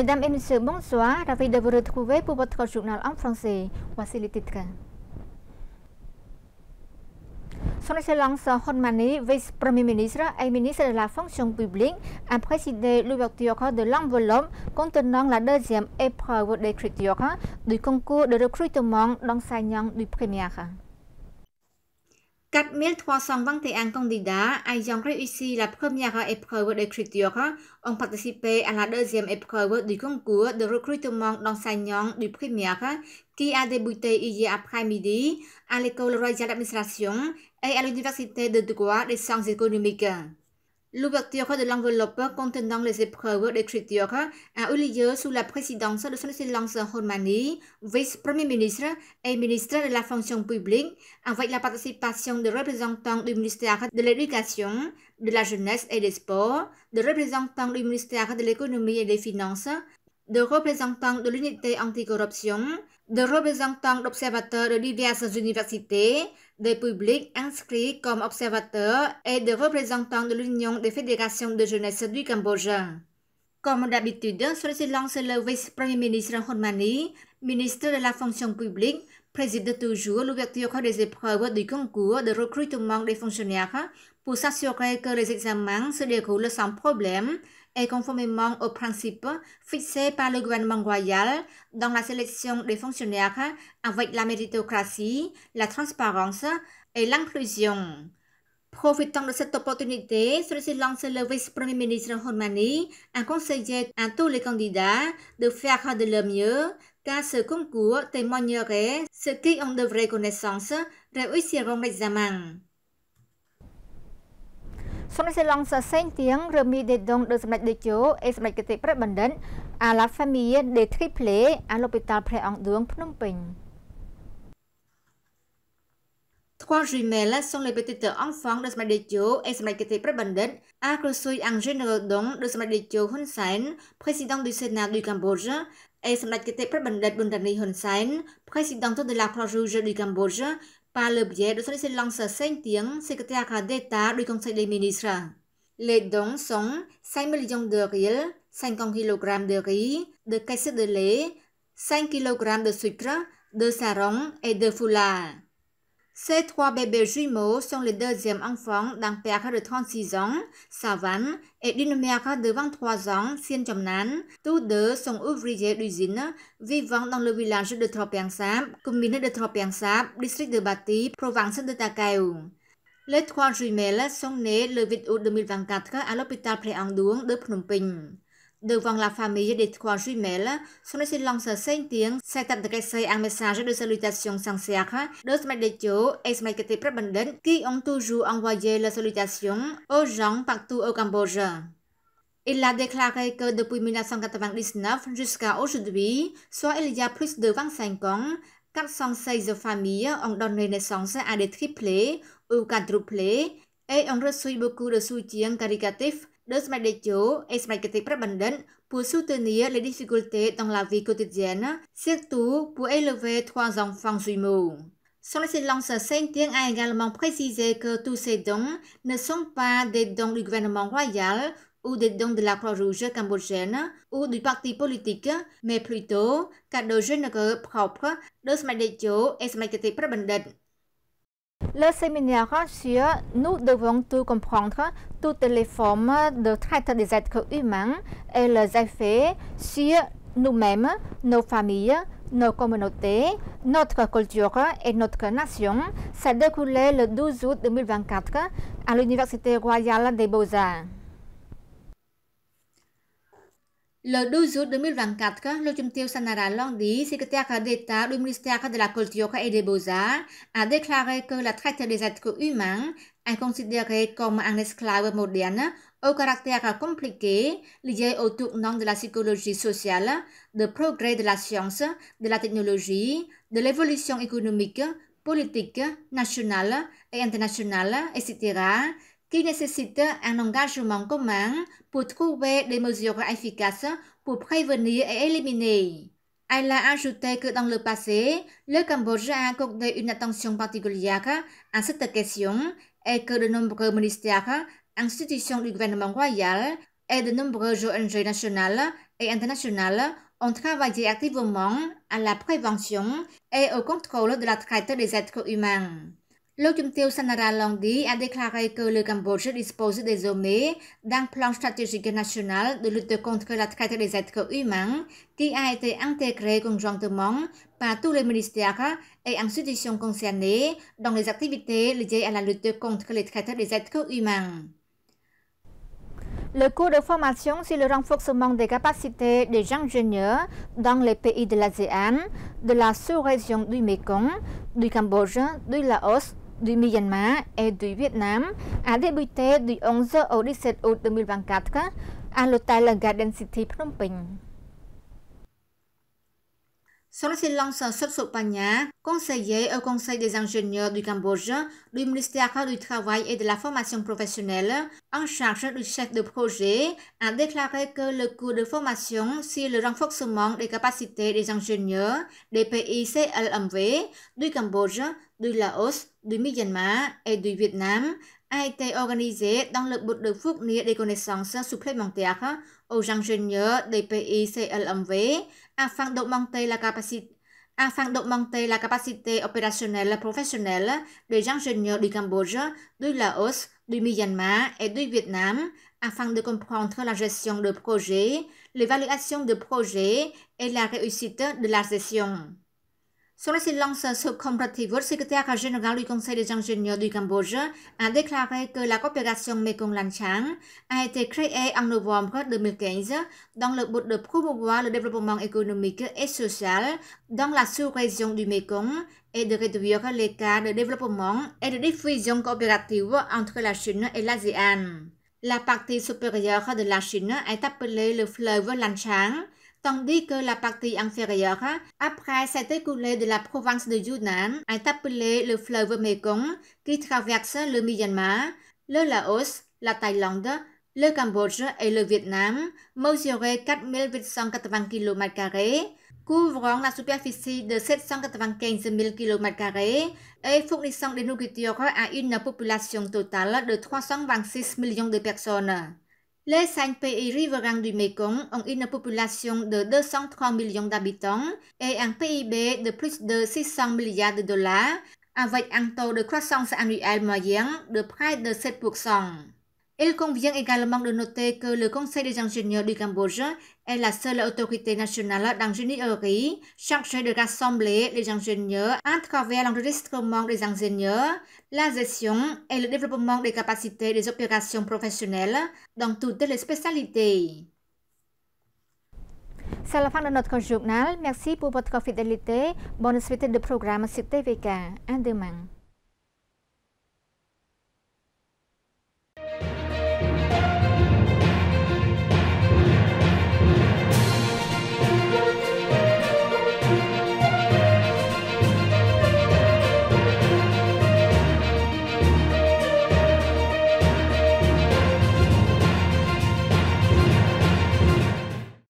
Mesdames et messieurs, bonsoir. Ravi de vous retrouver pour votre journal en français. Voici les titres. Son Excellence Honmani, vice-premier ministre et ministre de la fonction publique, a présidé l'ouverture de l'enveloppe contenant la deuxième épreuve d'écriture du concours de recrutement d'enseignants du primaire. 4321 candidats ayant réussi la première épreuve d'écriture ont participé à la deuxième épreuve du concours de recrutement d'enseignants du primaire qui a débuté hier après-midi à l'école royale d'administration et à l'université de droit des sciences économiques. L'ouverture de l'enveloppe contenant les épreuves d'écriture a eu lieu sous la présidence de son Excellence Honmani, vice-premier ministre et ministre de la fonction publique, avec la participation de représentants du ministère de l'Éducation, de la Jeunesse et des Sports, de représentants du ministère de l'Économie et des Finances, de représentants de l'unité anticorruption, de représentants d'observateurs de diverses universités, des publics inscrits comme observateurs et de représentants de l'Union des fédérations de jeunesse du Cambodge. Comme d'habitude, son Excellence le vice-premier ministre Honmani, ministre de la fonction publique, préside toujours l'ouverture des épreuves du concours de recrutement des fonctionnaires pour s'assurer que les examens se déroulent sans problème et conformément aux principes fixés par le gouvernement royal dans la sélection des fonctionnaires avec la méritocratie, la transparence et l'inclusion. Profitant de cette opportunité, son Excellence le vice-premier ministre Honmani a conseillé à tous les candidats de faire de leur mieux, car ce concours témoignerait ceux qui ont de vraies connaissances réussiront l'examen. Son Excellence Saint-Tieng remis des dons de Samdech Techo et Samdech Kete Pret Bandit à la famille des triplés à l'hôpital Préang Duong Phnom Penh. 3 jumelles sont les petites enfants de Samdech Techo et Samdech Kete Pret Bandit a reçu un généreux don de Samdech Techo Hun Sen, président du Sénat du Cambodge, et Samdech Kete Pret Bandit Bundani Hun Sen, présidente de la Croix-Rouge du Cambodge, par le biais de son Excellence Saint-Tieng, secrétaire d'État du Conseil des ministres. Les dons sont 5 millions de riels, 50 kg de riz, de caisses de lait, 5 kg de sucre, de sarong et de foulards. Ces 3 bébés jumeaux sont les deuxièmes enfants d'un père de 36 ans, Savan, et d'une mère de 23 ans, Sien Chomnan. Tous deux sont ouvriers d'usine, vivant dans le village de Tropiang Sap, commune de Tropiang Sap, district de Bati, province de Takeo. Les 3 jumelles sont nées le 8 août 2024 à l'hôpital Préang Duong de Phnom Penh. Devant la famille des 3 jumelles, son Excellence Saint-Tieng s'est adressé un message de salutation sincère de Samdech Techo et Samdech Kete Pret Bandit qui ont toujours envoyé la salutation aux gens partout au Cambodge. Il a déclaré que depuis 1999 jusqu'à aujourd'hui, soit il y a plus de 25 ans, 416 familles ont donné naissance à des triplés ou quadruplés et ont reçu beaucoup de soutien caritatif de Samdech Techo et Samdech Kete Pret Bandit pour soutenir les difficultés dans la vie quotidienne, surtout pour élever 3 enfants jumeaux. Son Excellence Saint-Tieng a également précisé que tous ces dons ne sont pas des dons du gouvernement royal ou des dons de la Croix-Rouge cambodgienne ou du parti politique, mais plutôt cadeaux généreux propres de Samdech Techo et Samdech Kete Pret Bandit. Le séminaire sur Nous devons tout comprendre, toutes les formes de traite des êtres humains et leurs effets sur nous-mêmes, nos familles, nos communautés, notre culture et notre nation s'est déroulé le 12 août 2024 à l'Université royale des Beaux-Arts. Le 12 août 2024, le Chum Teow Sanara Londi, secrétaire d'État du ministère de la Culture et des Beaux-Arts, a déclaré que la traite des êtres humains est considérée comme un esclave moderne au caractère compliqué lié au tournant de la psychologie sociale, de progrès de la science, de la technologie, de l'évolution économique, politique, nationale et internationale, etc., qui nécessite un engagement commun pour trouver des mesures efficaces pour prévenir et éliminer. Elle a ajouté que dans le passé, le Cambodge a accordé une attention particulière à cette question et que de nombreux ministères, institutions du gouvernement royal et de nombreuses ONG nationales et internationales ont travaillé activement à la prévention et au contrôle de la traite des êtres humains. Le Chumteo Sanara Longdi a déclaré que le Cambodge dispose désormais d'un plan stratégique national de lutte contre la traite des êtres humains qui a été intégré conjointement par tous les ministères et institutions concernées dans les activités liées à la lutte contre les traites des êtres humains. Le cours de formation sur le renforcement des capacités des ingénieurs dans les pays de l'ASEAN, de la sous-région du Mekong, du Cambodge, du Laos, du Myanmar et du Vietnam a débuté du 11 au 17 août 2024 à l'hôtel Garden City Phnom Penh. Sorsilong Sopsopanya, conseiller au Conseil des ingénieurs du Cambodge, du ministère du Travail et de la formation professionnelle, en charge du chef de projet, a déclaré que le cours de formation sur le renforcement des capacités des ingénieurs des pays CLMV, du Cambodge, du Laos, du Myanmar et du Vietnam a été organisé dans le but de fournir des connaissances supplémentaires aux ingénieurs des pays CLMV afin d'augmenter la capacité opérationnelle professionnelle des ingénieurs du Cambodge, du Laos, du Myanmar et du Vietnam afin de comprendre la gestion de projets, l'évaluation de projets et la réussite de la gestion. Sorsilong Sopkomprativo, secrétaire général du Conseil des ingénieurs du Cambodge, a déclaré que la coopération Mekong-Lan-Chang a été créée en novembre 2015 dans le but de promouvoir le développement économique et social dans la sous-région du Mekong et de réduire les cas de développement et de diffusion coopérative entre la Chine et l'ASEAN. La partie supérieure de la Chine est appelée le fleuve Lan-Chang, tandis que la partie inférieure, après s'être écoulée de la province de Yunnan, est appelée le fleuve Mekong qui traverse le Myanmar, le Laos, la Thaïlande, le Cambodge et le Vietnam, mesuré 4880 km², couvrant la superficie de 795 000 km² et fournissant des nourritures à une population totale de 326 millions de personnes. Les 5 pays riverains du Mekong ont une population de 203 millions d'habitants et un PIB de plus de 600 milliards de dollars, avec un taux de croissance annuelle moyen de près de 7%. Il convient également de noter que le Conseil des ingénieurs du Cambodge est la seule autorité nationale d'ingénierie chargée de rassembler les ingénieurs à travers l'enregistrement des ingénieurs, la gestion et le développement des capacités des opérations professionnelles dans toutes les spécialités. C'est la fin de notre journal. Merci pour votre fidélité. Bonne suite de programme sur TVK. À demain.